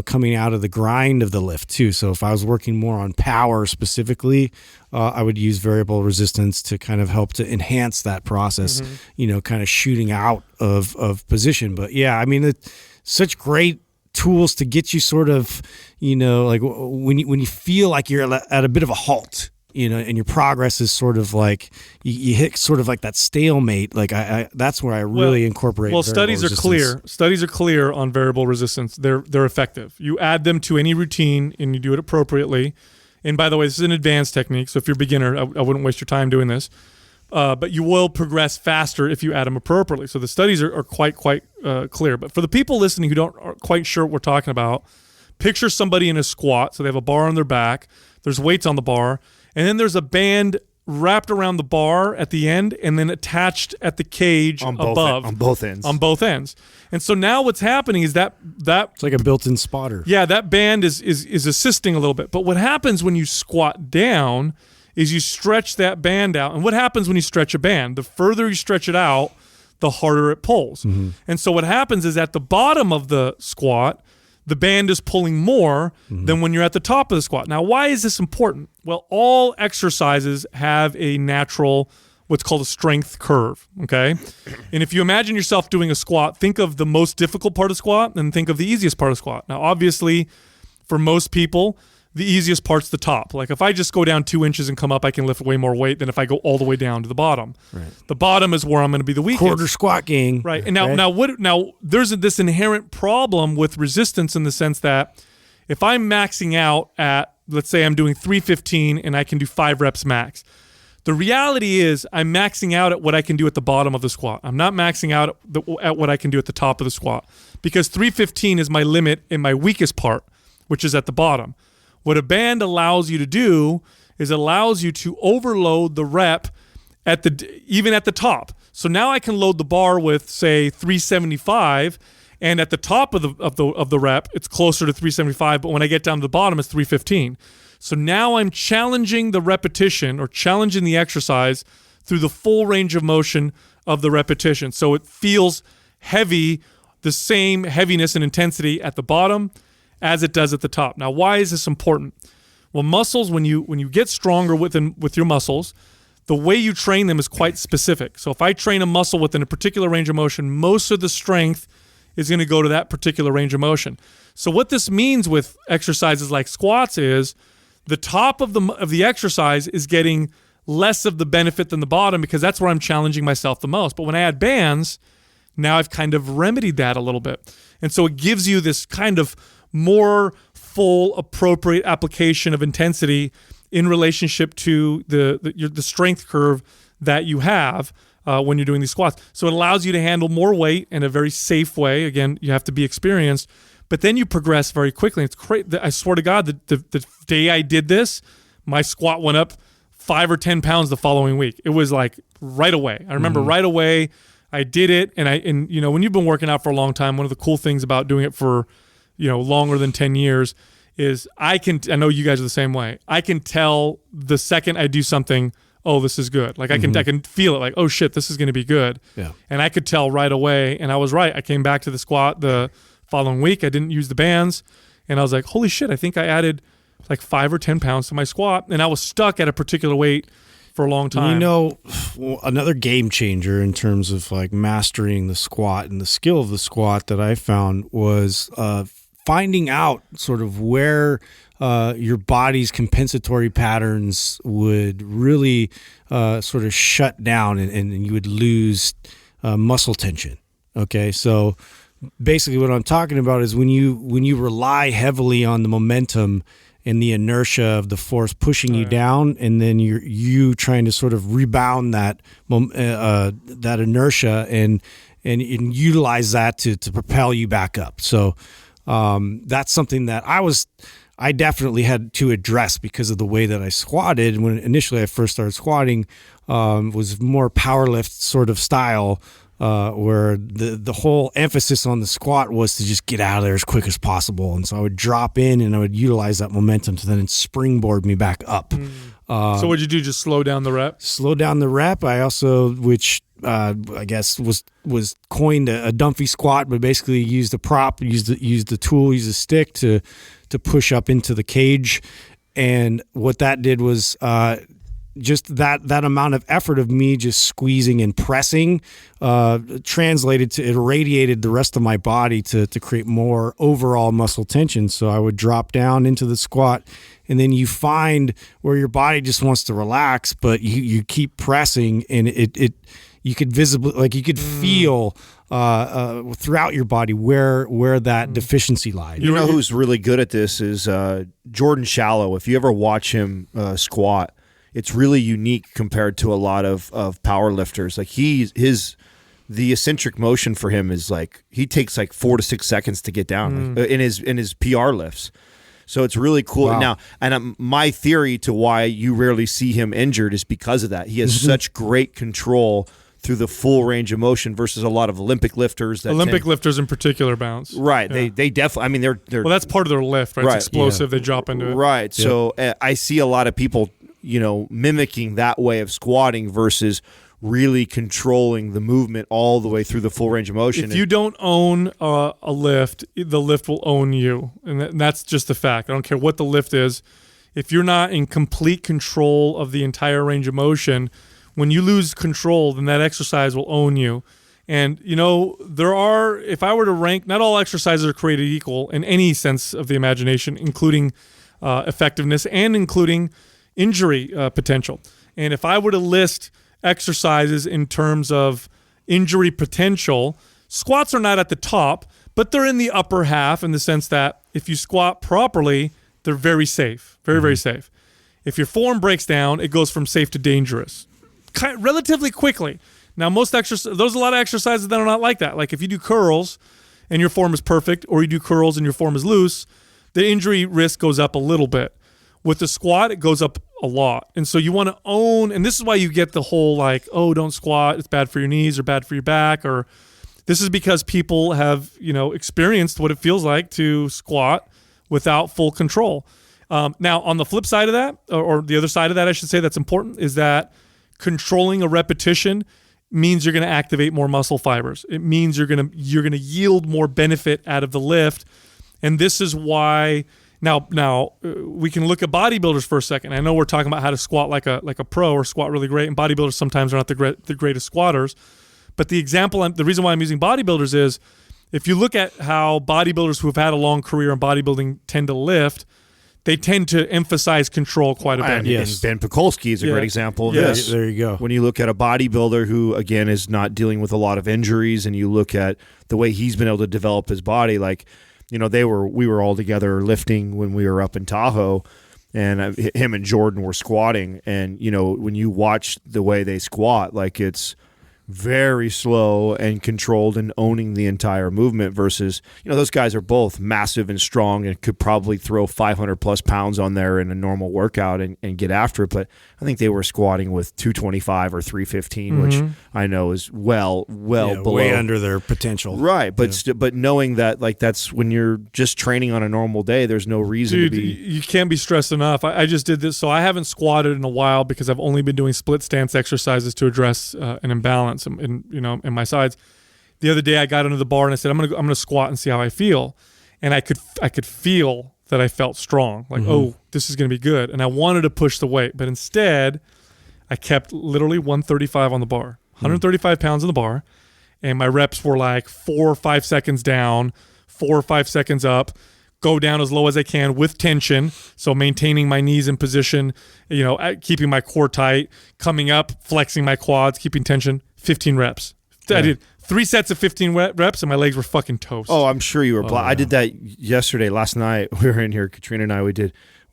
coming out of the grind of the lift too. So if I was working more on power specifically, I would use variable resistance to kind of help to enhance that process, kind of shooting out of position. But yeah, it's such great tools to get you sort of, like when you feel like you're at a bit of a halt, and your progress is sort of like you hit sort of like that stalemate. Like that's where I really incorporate. Well, studies are clear. Studies are clear on variable resistance. They're effective. You add them to any routine and you do it appropriately. And by the way, this is an advanced technique. So if you're a beginner, I wouldn't waste your time doing this. But you will progress faster if you add them appropriately. So the studies are quite clear. But for the people listening who aren't quite sure what we're talking about, picture somebody in a squat. So they have a bar on their back. There's weights on the bar. And then there's a band wrapped around the bar at the end and then attached at the cage above. On both ends. On both ends. And so now what's happening is that it's like a built-in spotter. Yeah, that band is assisting a little bit. But what happens when you squat down is you stretch that band out. And what happens when you stretch a band? The further you stretch it out, the harder it pulls. And so what happens is at the bottom of the squat, the band is pulling more than when you're at the top of the squat. Now, why is this important? Well, all exercises have a natural, what's called a strength curve, okay? And if you imagine yourself doing a squat, think of the most difficult part of squat and think of the easiest part of squat. Now, obviously, for most people, the easiest part's the top. Like if I just go down 2 inches and come up, I can lift way more weight than if I go all the way down to the bottom. Right. The bottom is where I'm going to be the weakest. Quarter squat gang. Right. And now there's this inherent problem with resistance in the sense that if I'm maxing out at, let's say I'm doing 315 and I can do 5 reps max. The reality is I'm maxing out at what I can do at the bottom of the squat. I'm not maxing out at what I can do at the top of the squat, because 315 is my limit in my weakest part, which is at the bottom. What a band allows you to do is it allows you to overload the rep even at the top. So now I can load the bar with, say, 375, and at the top of the rep, it's closer to 375, but when I get down to the bottom, it's 315. So now I'm challenging the repetition or challenging the exercise through the full range of motion of the repetition. So it feels heavy, the same heaviness and intensity at the bottom as it does at the top. Now, why is this important? Well, muscles, when you get stronger with your muscles, the way you train them is quite specific. So if I train a muscle within a particular range of motion, most of the strength is going to go to that particular range of motion. So what this means with exercises like squats is the top of the exercise is getting less of the benefit than the bottom, because that's where I'm challenging myself the most. But when I add bands, now I've kind of remedied that a little bit. And so it gives you this kind of more full, appropriate application of intensity in relationship to the strength curve that you have when you're doing these squats. So it allows you to handle more weight in a very safe way. Again, you have to be experienced, but then you progress very quickly. It's great. I swear to God, the day I did this, my squat went up 5 or 10 pounds the following week. It was like right away. I remember right away I did it. And you know, when you've been working out for a long time, one of the cool things about doing it for, you know, longer than 10 years is I know you guys are the same way. I can tell the second I do something, oh, this is good. Like I can feel it, like, oh shit, this is going to be good. Yeah. And I could tell right away. And I was right. I came back to the squat the following week. I didn't use the bands, and I was like, holy shit, I think I added like 5 or 10 pounds to my squat, and I was stuck at a particular weight for a long time. You know, another game changer in terms of like mastering the squat and the skill of the squat that I found was finding out sort of where your body's compensatory patterns would really sort of shut down, and you would lose muscle tension. Okay, so basically what I'm talking about is when you rely heavily on the momentum and the inertia of the force pushing you down, and then you trying to sort of rebound that inertia and utilize that to propel you back up. So that's something that I definitely had to address because of the way that I squatted. When initially I first started squatting, was more powerlift sort of style, where the whole emphasis on the squat was to just get out of there as quick as possible. And so I would drop in and I would utilize that momentum to then springboard me back up. So what'd you do? Just slow down the rep? Slow down the rep. I also, which I guess was coined a Dumphy squat, but basically used a prop, used the tool, used a stick to push up into the cage. And what that did was just that amount of effort of me just squeezing and pressing translated to, it irradiated the rest of my body to create more overall muscle tension. So I would drop down into the squat, and then you find where your body just wants to relax, but you keep pressing, and you could visibly, like you could feel throughout your body where that deficiency lied. You know who's really good at this is Jordan Shallow. If you ever watch him squat, it's really unique compared to a lot of power lifters. Like the eccentric motion for him is like he takes like 4 to 6 seconds to get down in his PR lifts. So it's really cool. Wow. Now, and my theory to why you rarely see him injured is because of that. He has such great control through the full range of motion versus a lot of Olympic lifters. Lifters in particular bounce. Right. Yeah. They definitely, I mean, they're well, that's part of their lift, right? It's explosive. Yeah. They drop into it. Right. Yeah. So I see a lot of people, mimicking that way of squatting versus really controlling the movement all the way through the full range of motion. If you don't own a lift, the lift will own you. And that's just the fact. I don't care what the lift is. If you're not in complete control of the entire range of motion, when you lose control, then that exercise will own you. And, if I were to rank, not all exercises are created equal in any sense of the imagination, including effectiveness and including injury potential. And if I were to list exercises in terms of injury potential, squats are not at the top, but they're in the upper half in the sense that if you squat properly, they're very safe, very, very safe. If your form breaks down, it goes from safe to dangerous relatively quickly. Now, there's a lot of exercises that are not like that. Like if you do curls and your form is perfect, or you do curls and your form is loose, the injury risk goes up a little bit. With the squat, it goes up a lot. And so you want to own, and this is why you get the whole like, oh, don't squat, it's bad for your knees or bad for your back, or this is because people have, experienced what it feels like to squat without full control. Now, on the flip side of that, or the other side of that, I should say, that's important, is that controlling a repetition means you're going to activate more muscle fibers. It means you're going to yield more benefit out of the lift. And this is why now we can look at bodybuilders for a second. I know we're talking about how to squat like a pro or squat really great, and bodybuilders sometimes are not the greatest squatters. But the reason why I'm using bodybuilders is if you look at how bodybuilders who have had a long career in bodybuilding tend to lift, they tend to emphasize control quite a bit. And Ben Pekulski is a great example of this. There you go. When you look at a bodybuilder who, again, is not dealing with a lot of injuries, and you look at the way he's been able to develop his body, like, we were all together lifting when we were up in Tahoe, and him and Jordan were squatting. And, when you watch the way they squat, like it's very slow and controlled and owning the entire movement versus, those guys are both massive and strong and could probably throw 500 plus pounds on there in a normal workout and get after it. But I think they were squatting with 225 or 315, which I know is well below. Way under their potential. Right. But knowing that, like, that's when you're just training on a normal day, there's no reason to be. You can't be stressed enough. I just did this. So I haven't squatted in a while because I've only been doing split stance exercises to address an imbalance in my sides. The other day I got under the bar and I said, I'm gonna squat and see how I feel. And I could feel that I felt strong. Like, oh, this is gonna be good. And I wanted to push the weight, but instead I kept literally 135 on the bar, 135 pounds on the bar. And my reps were like 4 or 5 seconds down, 4 or 5 seconds up, go down as low as I can with tension. So maintaining my knees in position, keeping my core tight, coming up, flexing my quads, keeping tension, 15 reps. Yeah. I did 3 sets of 15 reps and my legs were fucking toast. Oh, I'm sure you were. I did that yesterday, last night. We were in here, Katrina and I, we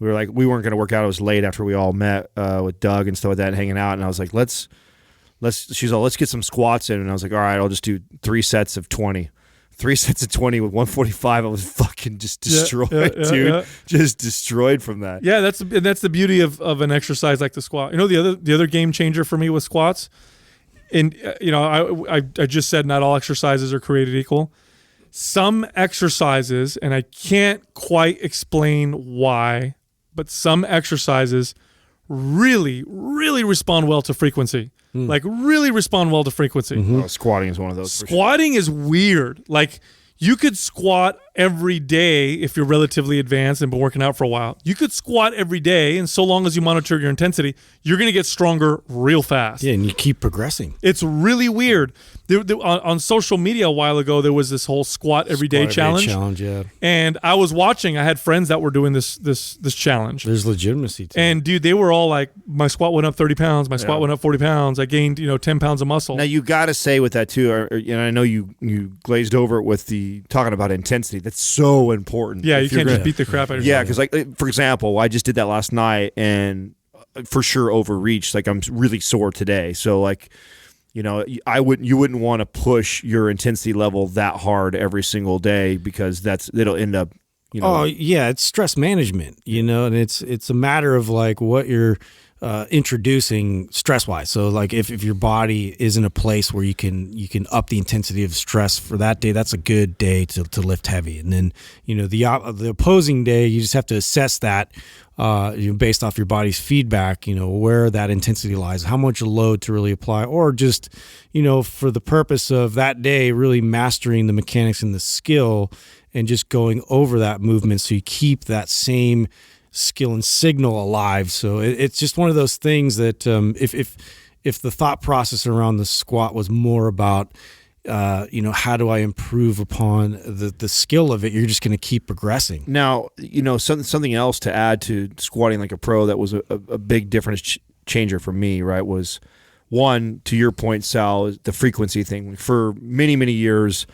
were like, we weren't going to work out. It was late after we all met with Doug and stuff like that, hanging out. And I was like, she's all, let's get some squats in. And I was like, all right, I'll just do 3 sets of 20. 3 sets of 20 with 145. I was fucking just destroyed, dude. Yeah. Just destroyed from that. Yeah, that's the beauty of an exercise like the squat. The other game changer for me with squats, and I just said not all exercises are created equal. Some exercises, and I can't quite explain why, but some exercises really, really respond well to frequency. Like really respond well to frequency. Squatting is one of those. Squatting is weird. Like you could squat every day if you're relatively advanced and been working out for a while. You could squat every day, and so long as you monitor your intensity, you're going to get stronger real fast. Yeah, and you keep progressing. It's really weird. On social media a while ago, there was this whole squat every day challenge. Yeah. And I was watching. I had friends that were doing this challenge. There's legitimacy to it. And dude, they were all like, my squat went up 30 pounds. My squat went up 40 pounds. I gained 10 pounds of muscle. Now you got to say with that too, and I know you glazed over it with the talking about intensity. That's so important. Yeah, you can't just beat the crap out of yourself. Yeah, because like for example, I just did that last night and for sure overreached. Like I'm really sore today, so like. You wouldn't want to push your intensity level that hard every single day because it'll end up. Oh yeah, it's stress management. And it's a matter of like what you're introducing stress wise. So like if your body is in a place where you can up the intensity of stress for that day, that's a good day to lift heavy. And then the opposing day, you just have to assess that. Based off your body's feedback, where that intensity lies, how much load to really apply, or just, for the purpose of that day, really mastering the mechanics and the skill and just going over that movement so you keep that same skill and signal alive. So it's just one of those things that if the thought process around the squat was more about, how do I improve upon the skill of it? You're just going to keep progressing. Now, something else to add to squatting like a pro that was a big difference changer for me, right, was one, to your point, Sal, the frequency thing. For many, many years,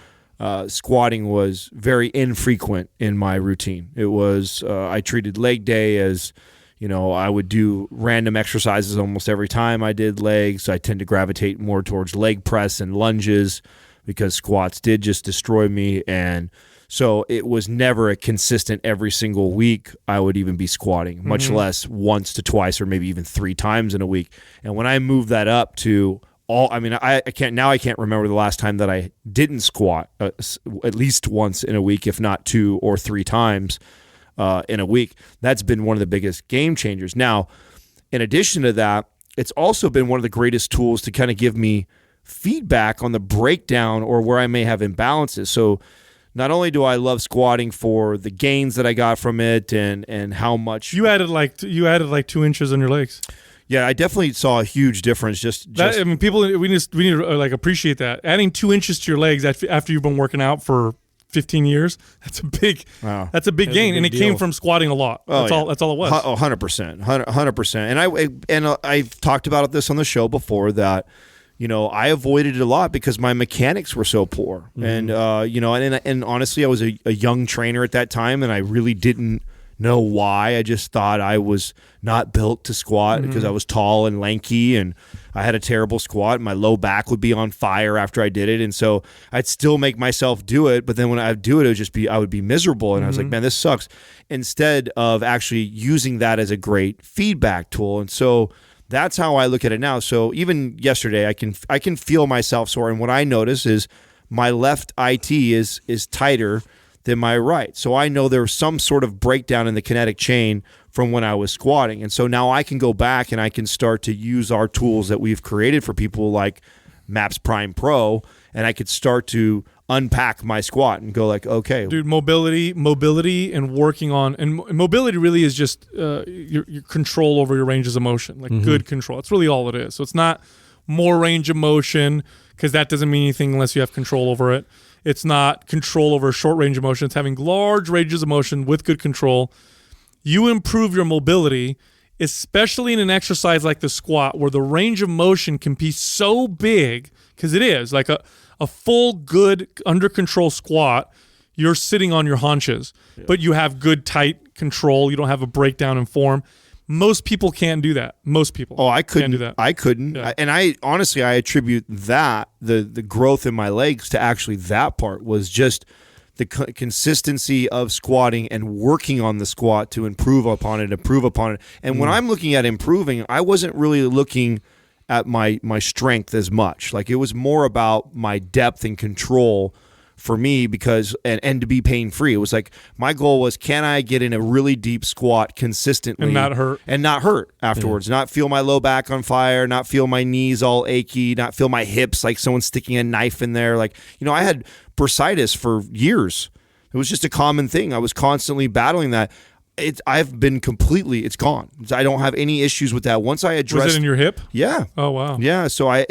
squatting was very infrequent in my routine. It was, I treated leg day as, I would do random exercises almost every time I did legs. I tend to gravitate more towards leg press and lunges because squats did just destroy me. And so it was never a consistent every single week I would even be squatting, much less once to twice or maybe even 3 times in a week. And when I moved that up to I can't remember the last time that I didn't squat at least once in a week, if not 2 or 3 times in a week. That's been one of the biggest game changers. Now, in addition to that, it's also been one of the greatest tools to kind of give me feedback on the breakdown or where I may have imbalances. So not only do I love squatting for the gains that I got from it and how much you added like 2 inches on your legs. Yeah, I definitely saw a huge difference. People we need to like appreciate that. Adding 2 inches to your legs after you've been working out for 15 years, that's a big gain, and it came from squatting a lot. That's all it was. 100%. And I've talked about this on the show before that I avoided it a lot because my mechanics were so poor. And and honestly, I was a young trainer at that time, and I really didn't know why. I just thought I was not built to squat because I was tall and lanky, and I had a terrible squat. My low back would be on fire after I did it, and so I'd still make myself do it. But then when I'd do it, I would be miserable, and I was like, man, this sucks. Instead of actually using that as a great feedback tool, and so that's how I look at it now. So even yesterday, I can feel myself sore, and what I notice is my left IT is tighter than my right. So I know there's some sort of breakdown in the kinetic chain from when I was squatting. And so now I can go back and I can start to use our tools that we've created for people like MAPS Prime Pro, and I could start to unpack my squat and go like, okay. Dude, mobility and working on, and mobility really is just your control over your ranges of motion, like good control. That's really all it is. So it's not more range of motion, because that doesn't mean anything unless you have control over it. It's not control over short range of motion. It's having large ranges of motion with good control. You improve your mobility, especially in an exercise like the squat, where the range of motion can be so big, because it is like a full, good, under control squat. You're sitting on your haunches, but you have good, tight control. You don't have a breakdown in form. Most people can't do that. Most people. I couldn't can't do that. I couldn't. Yeah. And I honestly, I attribute that, the growth in my legs, to actually that part was just the consistency of squatting and working on the squat to improve upon it. And when I'm looking at improving, I wasn't really looking at my strength as much. Like, it was more about my depth and control for me, because and to be pain free. It was like, my goal was, can I get in a really deep squat consistently and not hurt afterwards, not feel my low back on fire, not feel my knees all achy, not feel my hips like someone's sticking a knife in there. Like, I had bursitis for years. It was just a common thing. I was constantly battling that. It's gone. I don't have any issues with that. Once I addressed, was it in your hip? Yeah. Oh wow. Yeah. So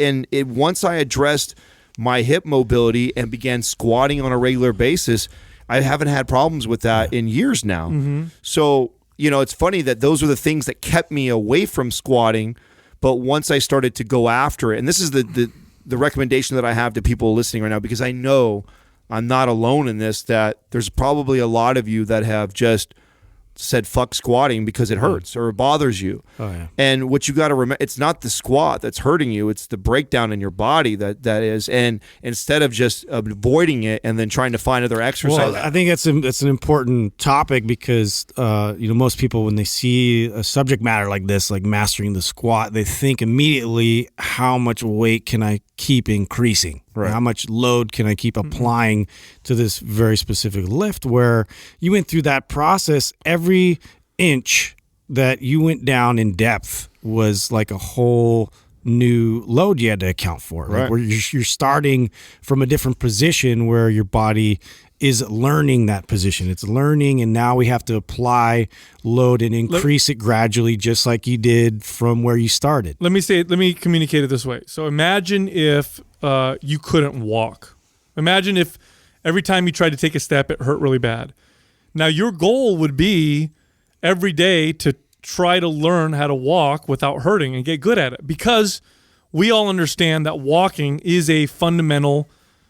once I addressed my hip mobility and began squatting on a regular basis, I haven't had problems with that in years now. So, it's funny that those are the things that kept me away from squatting. But once I started to go after it, and this is the recommendation that I have to people listening right now, because I know I'm not alone in this, that there's probably a lot of you that have just said fuck squatting because it hurts or it bothers you. Oh, yeah. And what you got to remember, it's not the squat that's hurting you, it's the breakdown in your body that is. And instead of just avoiding it and then trying to find other exercises. Well, I think it's an important topic, because most people, when they see a subject matter like this, like mastering the squat, they think immediately, how much weight can I keep increasing? Right. How much load can I keep applying to this very specific lift? Where you went through that process, every inch that you went down in depth was like a whole new load you had to account for. Right. Like, where you're starting from a different position where your body is learning that position. It's learning, and now we have to apply load and increase it gradually, just like you did from where you started. Let me communicate it this way. So imagine if you couldn't walk. Imagine if every time you tried to take a step, it hurt really bad. Now, your goal would be every day to try to learn how to walk without hurting and get good at it, because we all understand that walking is a fundamental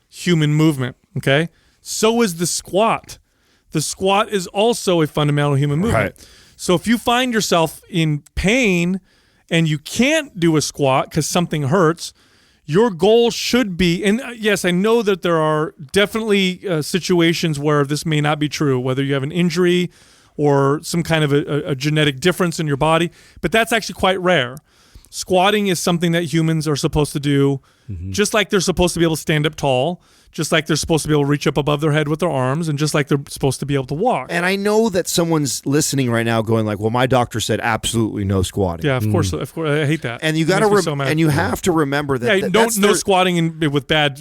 human movement, okay? So is the squat. The squat is also a fundamental human movement. Right. So if you find yourself in pain and you can't do a squat because something hurts, your goal should be, and yes, I know that there are definitely situations where this may not be true, whether you have an injury or some kind of a genetic difference in your body, but that's actually quite rare. Squatting is something that humans are supposed to do, just like they're supposed to be able to stand up tall, just like they're supposed to be able to reach up above their head with their arms, and just like they're supposed to be able to walk. And I know that someone's listening right now going like, well, my doctor said absolutely no squatting. Yeah, of course. I hate that. And you got to and you have to remember that no squatting with bad,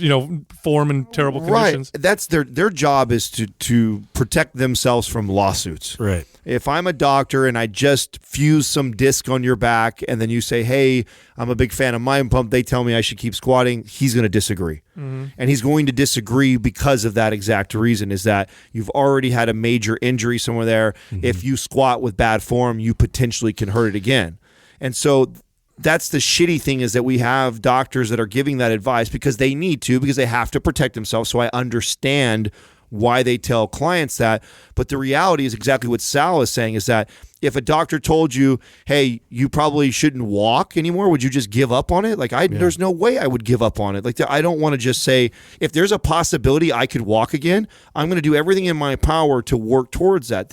form and terrible conditions. Right. That's their job is to protect themselves from lawsuits. Right. If I'm a doctor and I just fuse some disc on your back and then you say, hey, I'm a big fan of Mind Pump, they tell me I should keep squatting, he's going to disagree. And he's going to disagree because of that exact reason, is that you've already had a major injury somewhere there. If you squat with bad form, you potentially can hurt it again. And so that's the shitty thing, is that we have doctors that are giving that advice because they need to, because they have to protect themselves. So I understand why they tell clients that. But the reality is exactly what Sal is saying, is that if a doctor told you, hey, you probably shouldn't walk anymore, would you just give up on it? Like, there's no way I would give up on it. Like, I don't want to just say, if there's a possibility I could walk again, I'm going to do everything in my power to work towards that.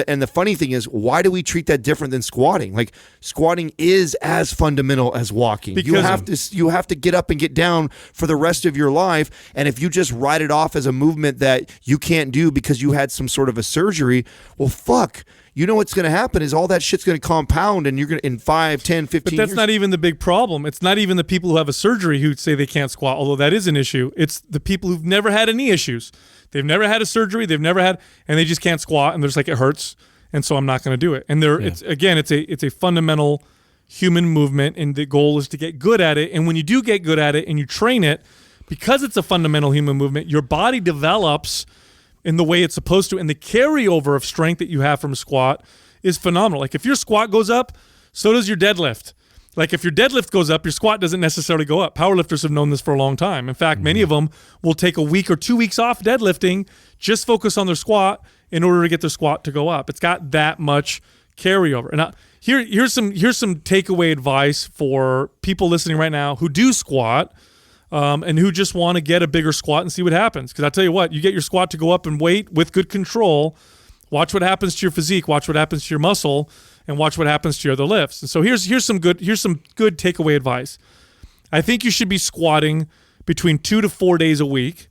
And the funny thing is, why do we treat that different than squatting? Like, squatting is as fundamental as walking. Because you have to get up and get down for the rest of your life. And if you just write it off as a movement that you can't do because you had some sort of a surgery, well, fuck. You know what's going to happen is all that shit's going to compound, and you're going to, in 5, 10, 15 But that's years. not even the big problem. It's not even the people who have a surgery who say they can't squat, although that is an issue. It's the people who've never had any issues. They've never had a surgery. They've never had, and they just can't squat, and they're just like, it hurts, and so I'm not going to do it. And it's a fundamental human movement, and the goal is to get good at it. And when you do get good at it and you train it, because it's a fundamental human movement, your body develops in the way it's supposed to, and the carryover of strength that you have from a squat is phenomenal. Like, if your squat goes up, so does your deadlift. Like, if your deadlift goes up, your squat doesn't necessarily go up. Powerlifters have known this for a long time. In fact, many of them will take a week or 2 weeks off deadlifting, just focus on their squat in order to get their squat to go up. It's got that much carryover. And here's some takeaway advice for people listening right now who do squat, and who just want to get a bigger squat and see what happens. Because I tell you what, you get your squat to go up in weight with good control, watch what happens to your physique, watch what happens to your muscle, and watch what happens to your other lifts. And so here's some good takeaway advice. I think you should be squatting between 2 to 4 days a week.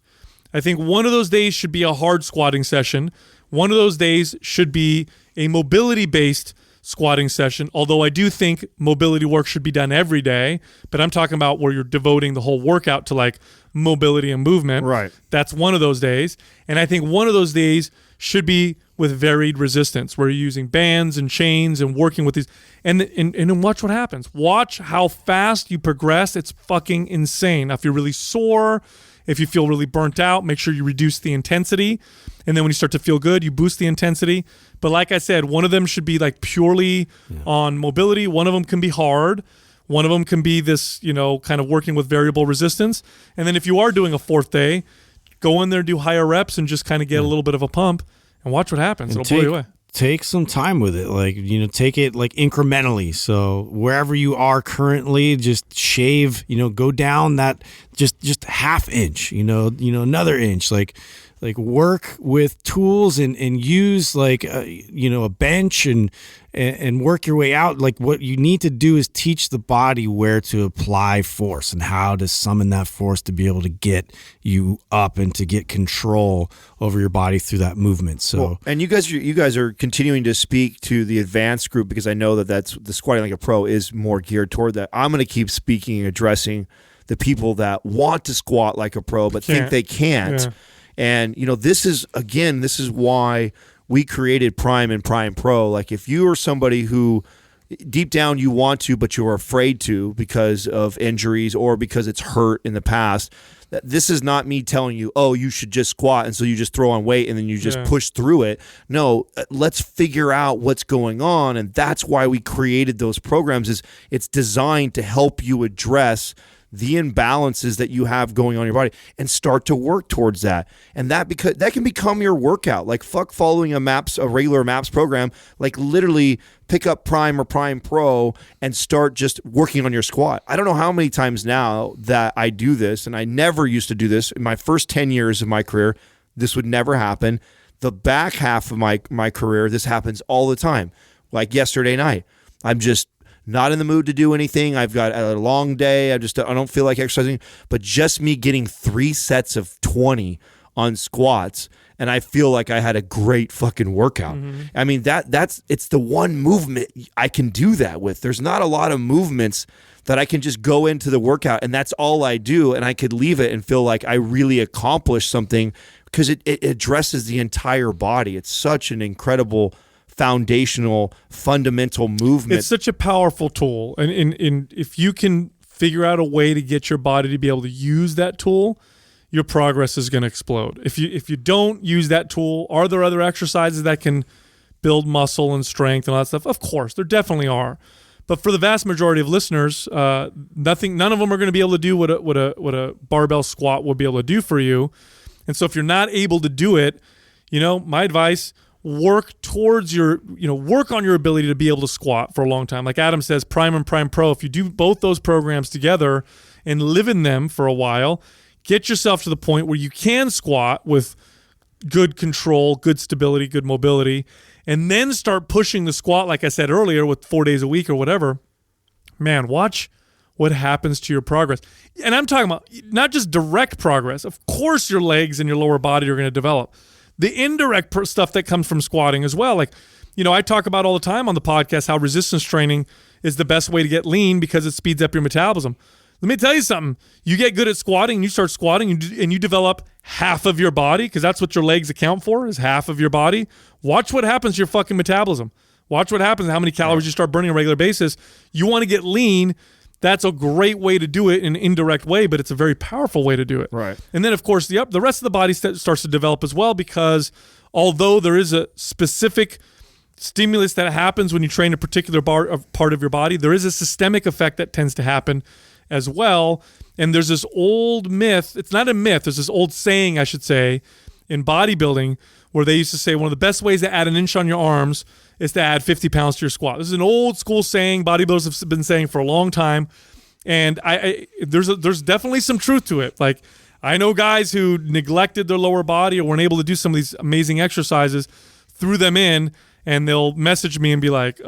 I think one of those days should be a hard squatting session. One of those days should be a mobility-based squatting session, although I do think mobility work should be done every day, but I'm talking about where you're devoting the whole workout to like mobility and movement. Right. That's one of those days. And I think one of those days should be with varied resistance, where you're using bands and chains and working with these, and watch what happens. Watch how fast you progress. It's fucking insane. Now, if you're really sore, if you feel really burnt out, make sure you reduce the intensity. And then when you start to feel good, you boost the intensity. But like I said, one of them should be like purely on mobility. One of them can be hard. One of them can be this, kind of working with variable resistance. And then if you are doing a fourth day, go in there, do higher reps, and just kind of get a little bit of a pump and watch what happens. It'll blow you away. Take some time with it, take it like incrementally. So wherever you are currently, just shave, go down that just half inch, another inch, like work with tools and use a bench and work your way out. Like, what you need to do is teach the body where to apply force and how to summon that force to be able to get you up and to get control over your body through that movement. So, and you guys are continuing to speak to the advanced group, because I know that's the Squatting Like a Pro is more geared toward that. I'm going to keep speaking and addressing the people that want to squat like a pro but think they can't. Yeah. And, this is why we created Prime and Prime Pro. Like, if you are somebody who deep down you want to, but you're afraid to because of injuries or because it's hurt in the past, this is not me telling you, oh, you should just squat, and so you just throw on weight and then you just push through it. No, let's figure out what's going on, and that's why we created those programs. It's designed to help you address the imbalances that you have going on in your body and start to work towards that. And that can become your workout. Like, fuck following a regular MAPS program. Like, literally pick up Prime or Prime Pro and start just working on your squat. I don't know how many times now that I do this, and I never used to do this. In my first 10 years of my career, this would never happen. The back half of my career, this happens all the time. Like yesterday night, I'm just not in the mood to do anything. I've got a long day. I don't feel like exercising. But just me getting 3 sets of 20 on squats, and I feel like I had a great fucking workout. Mm-hmm. I mean, it's the one movement I can do that with. There's not a lot of movements that I can just go into the workout and that's all I do, and I could leave it and feel like I really accomplished something because it addresses the entire body. It's such an incredible foundational, fundamental movement. It's such a powerful tool, and if you can figure out a way to get your body to be able to use that tool, your progress is going to explode. If you don't use that tool, are there other exercises that can build muscle and strength and all that stuff? Of course, there definitely are. But for the vast majority of listeners, none of them are going to be able to do what a barbell squat will be able to do for you. And so if you're not able to do it, my advice, work on your ability to be able to squat for a long time. Like Adam says, Prime and Prime Pro, if you do both those programs together and live in them for a while, get yourself to the point where you can squat with good control, good stability, good mobility, and then start pushing the squat, like I said earlier, with 4 days a week or whatever. Man, watch what happens to your progress. And I'm talking about not just direct progress. Of course your legs and your lower body are going to develop. The indirect stuff that comes from squatting as well. Like, I talk about all the time on the podcast how resistance training is the best way to get lean because it speeds up your metabolism. Let me tell you something. You get good at squatting, you start squatting, and you develop half of your body, because that's what your legs account for, is half of your body. Watch what happens to your fucking metabolism. Watch what happens, how many calories you start burning on a regular basis. You want to get lean, that's a great way to do it in an indirect way, but it's a very powerful way to do it. Right. And then, of course, the rest of the body starts to develop as well, because although there is a specific stimulus that happens when you train a particular part of your body, there is a systemic effect that tends to happen as well. And there's this old myth, it's not a myth, there's this old saying, I should say, in bodybuilding, where they used to say one of the best ways to add an inch on your arms is to add 50 pounds to your squat. This is an old school saying bodybuilders have been saying for a long time, and there's definitely some truth to it. Like, I know guys who neglected their lower body or weren't able to do some of these amazing exercises, threw them in, and they'll message me and be like,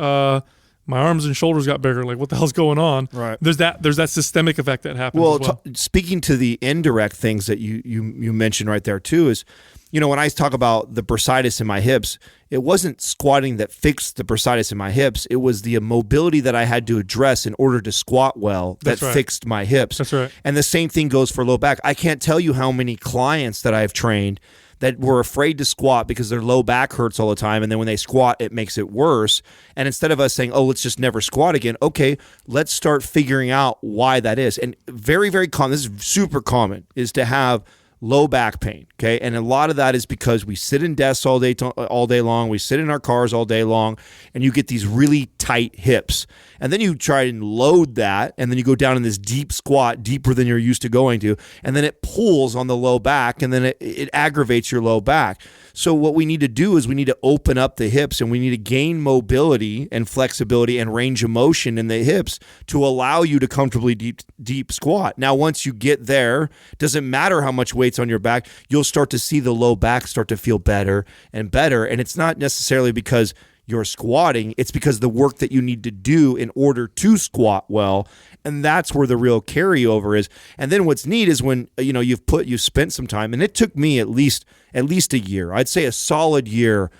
my arms and shoulders got bigger. Like, what the hell's going on? Right. There's that systemic effect that happens as well. Speaking to the indirect things that you mentioned right there too is, when I talk about the bursitis in my hips, it wasn't squatting that fixed the bursitis in my hips. It was the mobility that I had to address in order to squat well that fixed my hips. That's right. And the same thing goes for low back. I can't tell you how many clients that I've trained that were afraid to squat because their low back hurts all the time, and then when they squat, it makes it worse. And instead of us saying, oh, let's just never squat again, okay, let's start figuring out why that is. And very, very common, this is super common, is to have low back pain, okay? And a lot of that is because we sit in desks all day long, we sit in our cars all day long, and you get these really tight hips. And then you try and load that, and then you go down in this deep squat, deeper than you're used to going to, and then it pulls on the low back, and then it aggravates your low back. So what we need to do is we need to open up the hips, and we need to gain mobility and flexibility and range of motion in the hips to allow you to comfortably deep squat. Now, once you get there, doesn't matter how much weight's on your back, you'll start to see the low back start to feel better and better. And it's not necessarily because you're squatting, it's because the work that you need to do in order to squat well. And that's where the real carryover is. And then what's neat is when you've spent some time, and it took me at least a year, I'd say a solid year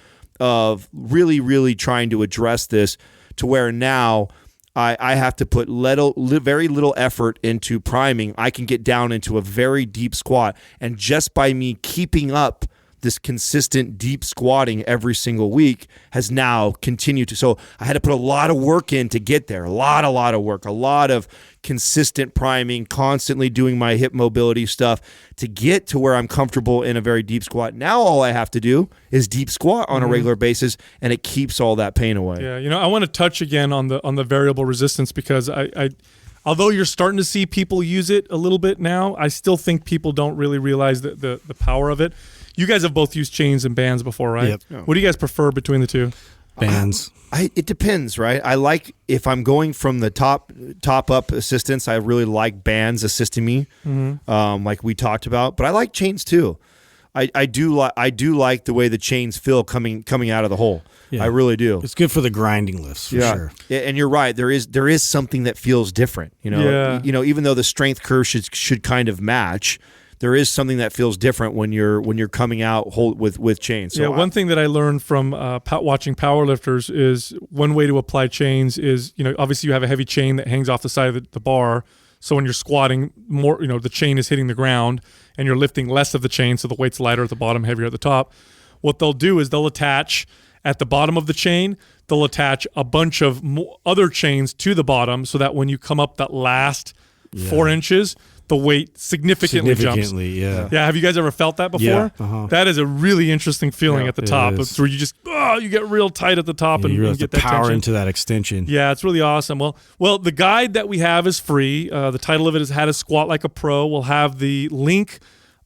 of really, really trying to address this, to where now I have to put very little effort into priming. I can get down into a very deep squat, and just by me keeping up this consistent deep squatting every single week has now continued to. So I had to put a lot of work in to get there. A lot of work, a lot of consistent priming, constantly doing my hip mobility stuff to get to where I'm comfortable in a very deep squat. Now all I have to do is deep squat on a regular basis, and it keeps all that pain away. Yeah, I want to touch again on the variable resistance, because I although you're starting to see people use it a little bit now, I still think people don't really realize the power of it. You guys have both used chains and bands before, right? Yep. What do you guys prefer between the two? Bands. It depends, right? I like, if I'm going from the top up assistance, I really like bands assisting me, like we talked about. But I like chains too. I do like the way the chains feel coming out of the hole. Yeah. I really do. It's good for the grinding lifts for sure. Yeah, and you're right. There is something that feels different. Even though the strength curve should kind of match, there is something that feels different when you're coming out with chains. So one thing that I learned from watching powerlifters is one way to apply chains is, obviously you have a heavy chain that hangs off the side of the bar. So when you're squatting, more, the chain is hitting the ground and you're lifting less of the chain, so the weight's lighter at the bottom, heavier at the top. What they'll do is they'll attach at the bottom of the chain, they'll attach a bunch of other chains to the bottom so that when you come up that last 4 inches, the weight significantly jumps. Yeah. Yeah. Have you guys ever felt that before? Yeah. That is a really interesting feeling at the top. It's where you just you get real tight at the top and you get that that power tension. into that extension. Yeah, it's really awesome. Well, the guide that we have is free. The title of it is How to Squat Like a Pro. We'll have the link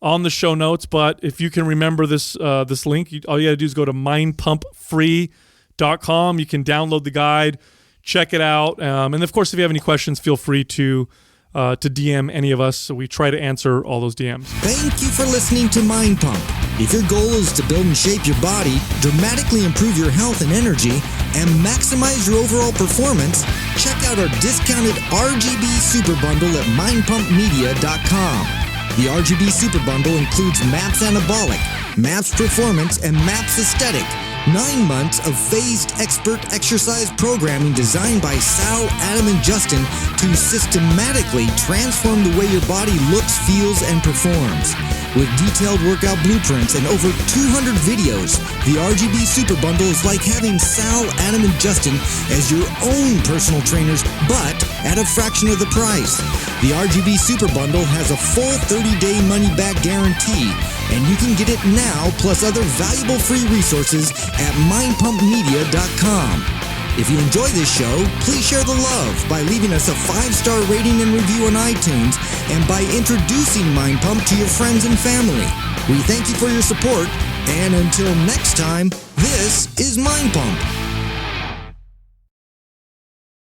on the show notes, but if you can remember this link, all you got to do is go to mindpumpfree.com. You can download the guide, check it out, and of course, if you have any questions, feel free to DM any of us. So we try to answer all those DMs. Thank you for listening to Mind Pump. If your goal is to build and shape your body, dramatically improve your health and energy, and maximize your overall performance, check out our discounted RGB Super Bundle at mindpumpmedia.com. The RGB Super Bundle includes MAPS Anabolic, MAPS Performance, and MAPS Aesthetic. 9 months of phased expert exercise programming designed by Sal, Adam, and Justin to systematically transform the way your body looks, feels, and performs. With detailed workout blueprints and over 200 videos, the RGB Super Bundle is like having Sal, Adam, and Justin as your own personal trainers, but at a fraction of the price. The RGB Super Bundle has a full 30-day money-back guarantee, and you can get it now plus other valuable free resources at mindpumpmedia.com. If you enjoy this show, please share the love by leaving us a 5-star rating and review on iTunes and by introducing Mind Pump to your friends and family. We thank you for your support, and until next time, this is Mind Pump.